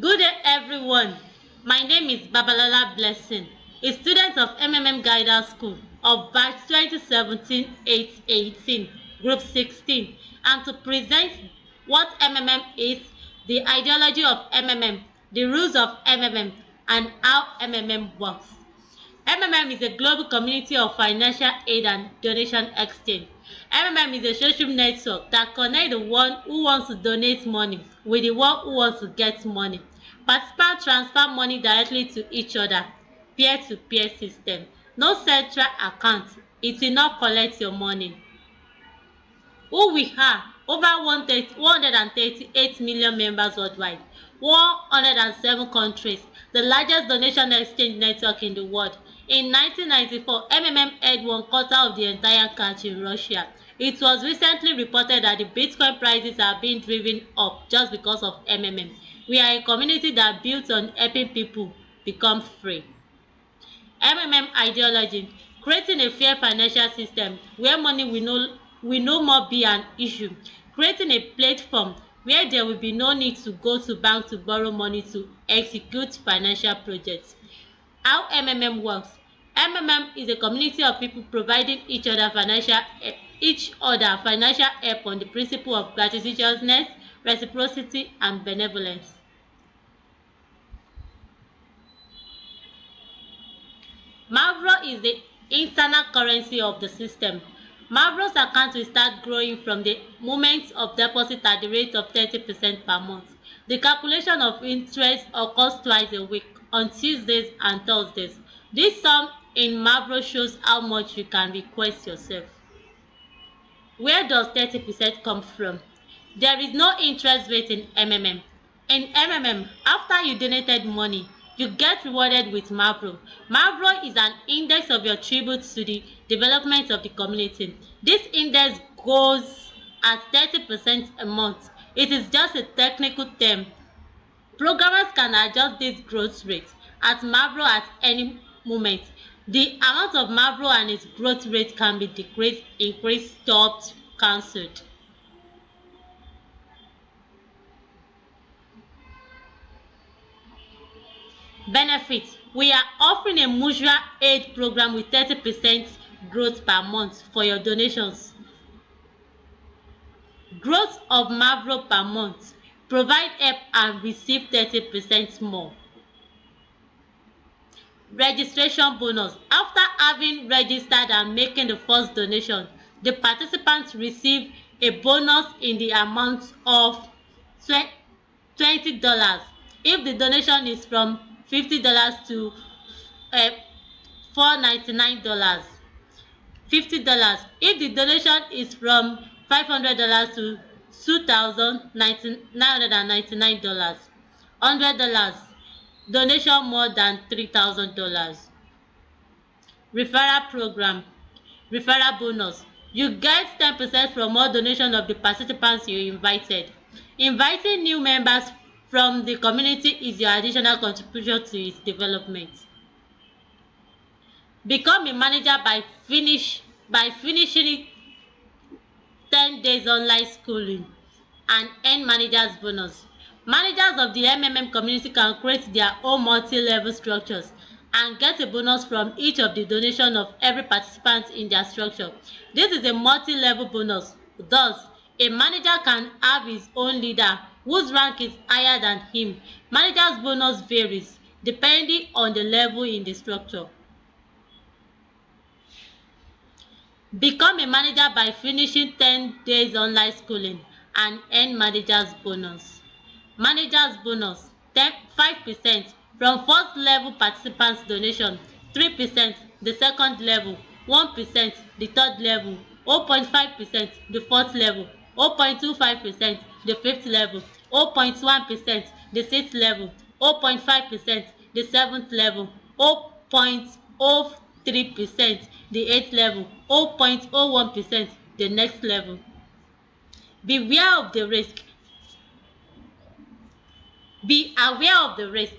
Good day, everyone. My name is Babalola Blessing, a student of Guidance School of batch 2017-818, Group 16, and to present what is, the ideology of the rules of and how works. is a global community of financial aid and donation exchange. is a social network that connects the one who wants to donate money with the one who wants to get money. Participants transfer money directly to each other, peer-to-peer system. No central account, it will not collect your money. Who we are: over 138 million members worldwide, 107 countries, the largest donation exchange network in the world. In 1994, held 1/4 of the entire cash in Russia. It was recently reported that the Bitcoin prices are being driven up just because of We are a community that built on helping people become free. Ideology: creating a fair financial system where money will no more be an issue, creating a platform where there will be no need to go to bank to borrow money to execute financial projects. How works: is a community of people providing each other financial help on the principle of gratuitousness, reciprocity, and benevolence. Mavro is the internal currency of the system. Mavro's account will start growing from the moment of deposit at the rate of 30% per month. The calculation of interest occurs twice a week, on Tuesdays and Thursdays. This sum in Mavro shows how much you can request yourself. Where does 30% come from? There is no interest rate in MMM. In MMM, after you donated money, you get rewarded with Mavro. Mavro is an index of your tribute to the development of the community. This index goes at 30% a month. It is just a technical term. Programmers can adjust this growth rate at Mavro at any moment. The amount of Mavro and its growth rate can be decreased, increased, stopped, cancelled. Benefits: we are offering a mutual aid program with 30% growth per month for your donations. Growth of Mavro per month: provide help and receive 30% more. Registration bonus: after having registered and making the first donation, the participants receive a bonus in the amount of $20 if the donation is from $50 to $499. $50 if the donation is from $500 to $2,999. $100 donation more than $3,000. Referral program. Referral bonus: you get 10% from all donation of the participants you invited. Inviting new members from the community is your additional contribution to its development. Become a manager by finishing 10 days online schooling and earn managers bonus. Managers of the community can create their own multi-level structures and get a bonus from each of the donation of every participant in their structure. This is a multi-level bonus. Thus, a manager can have his own leader whose rank is higher than him. Manager's bonus varies depending on the level in the structure. Become a manager by finishing 10 days online schooling and earn manager's bonus. Manager's bonus: 5% from first level participants donation, 3% the second level, 1% the third level, 0.5% the fourth level, 0.25% the fifth level, 0.1% the sixth level, 0.5% the seventh level, 0.03% the eighth level, 0.01% the next level. Beware of the risk. Be aware of the risk.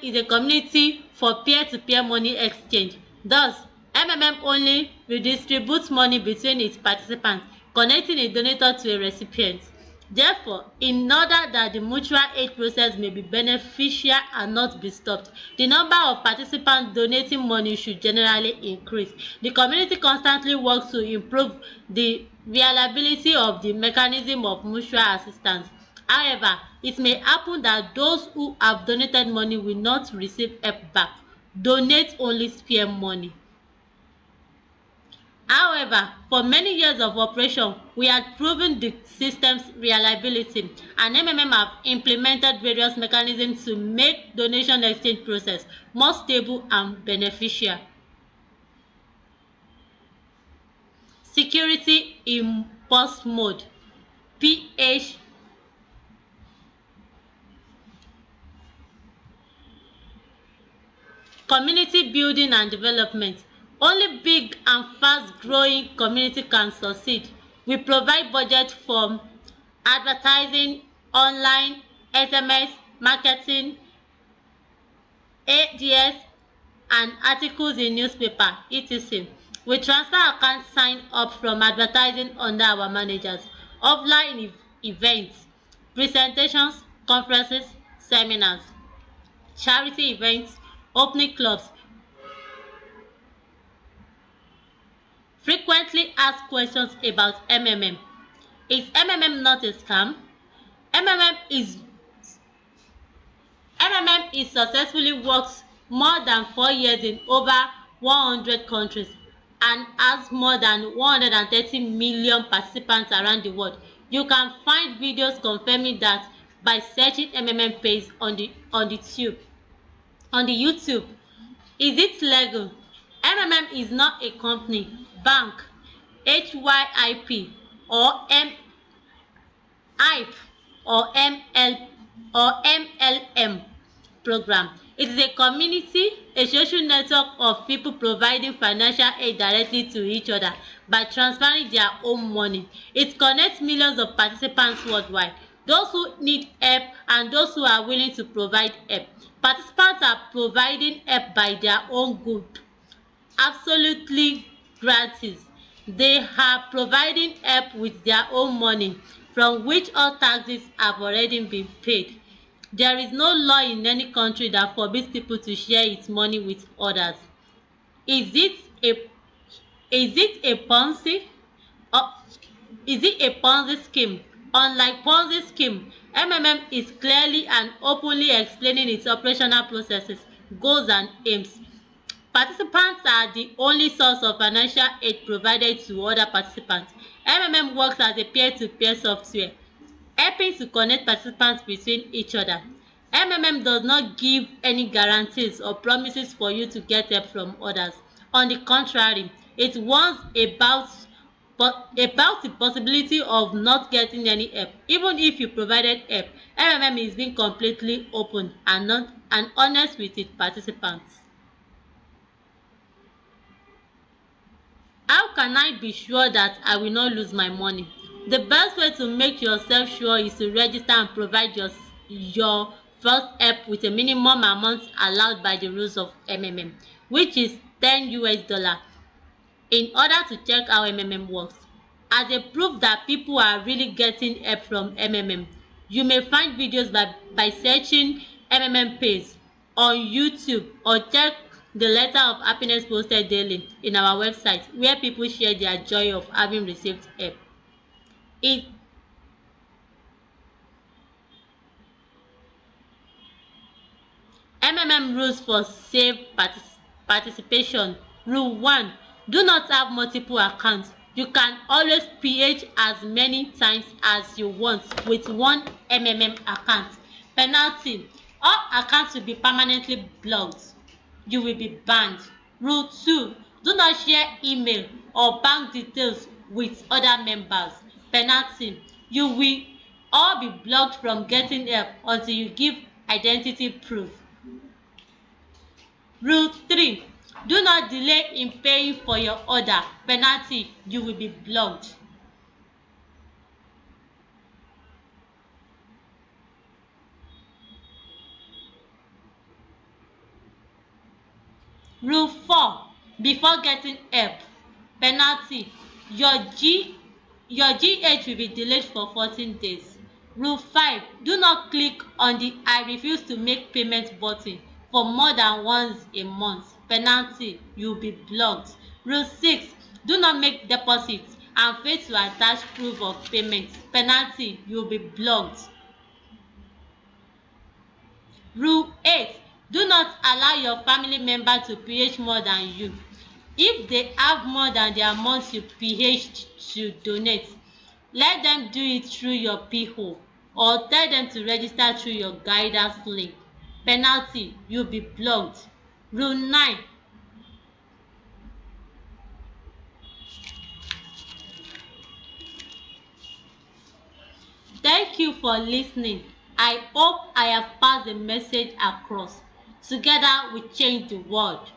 is a community for peer-to-peer money exchange. Thus, only redistributes money between its participants, connecting a donator to a recipient. Therefore, in order that the mutual aid process may be beneficial and not be stopped, the number of participants donating money should generally increase. The community constantly works to improve the reliability of the mechanism of mutual assistance. However, it may happen that those who have donated money will not receive help back. Donate only spare money. However, for many years of operation, we had proven the system's reliability, and MMM have implemented various mechanisms to make donation exchange process more stable and beneficial. Security in pause mode (PH). Community building and development. Only big and fast-growing community can succeed. We provide budget for advertising, online, SMS, marketing, ads, and articles in newspaper, etc. We transfer account sign up from advertising under our managers, offline events, presentations, conferences, seminars, charity events, opening clubs. Frequently asked questions about MMM. Is MMM not a scam? MMM is MMM is successfully works more than 4 years in over 100 countries and has more than 130 million participants around the world. You can find videos confirming that by searching MMM page on the YouTube. Is it legal? MMM is not a company, bank, HYIP, or HYPE, or MLM program. It is a community, a social network of people providing financial aid directly to each other by transferring their own money. It connects millions of participants worldwide, those who need help and those who are willing to provide help. Participants are providing help by their own good, absolutely gratis. They are providing help with their own money, from which all taxes have already been paid. There is no law in any country that forbids people to share its money with others. Is it a is it a Ponzi? Or is it a Ponzi scheme? Unlike Ponzi scheme, MMM is clearly and openly explaining its operational processes, goals and aims. Participants are the only source of financial aid provided to other participants. MMM works as a peer-to-peer software, helping to connect participants between each other. MMM does not give any guarantees or promises for you to get help from others. On the contrary, it warns about the possibility of not getting any help. Even if you provided help, MMM is being completely open and honest with its participants. How can I be sure that I will not lose my money? The best way to make yourself sure is to register and provide your first help with a minimum amount allowed by the rules of MMM, which is $10 in order to check how MMM works. As a proof that people are really getting help from MMM, you may find videos by searching MMM page on YouTube, or check the letter of happiness posted daily in our website, where people share their joy of having received help. It MMM rules for safe participation. Rule 1. Do not have multiple accounts. You can always PH as many times as you want with one MMM account. Penalty. All accounts will be permanently blocked. You will be banned. Rule 2. Do not share email or bank details with other members. Penalty. You will all be blocked from getting help until you give identity proof. Rule 3. Do not delay in paying for your order. Penalty. You will be blocked. Rule 4. Before getting help. Penalty. Your G Your GH will be delayed for 14 days. Rule 5. Do not click on the I refuse to make payment button for more than once a month. Penalty, you will be blocked. Rule 6. Do not make deposits and fail to attach proof of payment. Penalty, you will be blocked. Rule 8. Do not allow your family member to pH more than you. If they have more than the amount you pH to donate, let them do it through your PO or tell them to register through your guidance link. Penalty, you'll be blocked. Rule 9. Thank you for listening. I hope I have passed the message across. Together we change the world.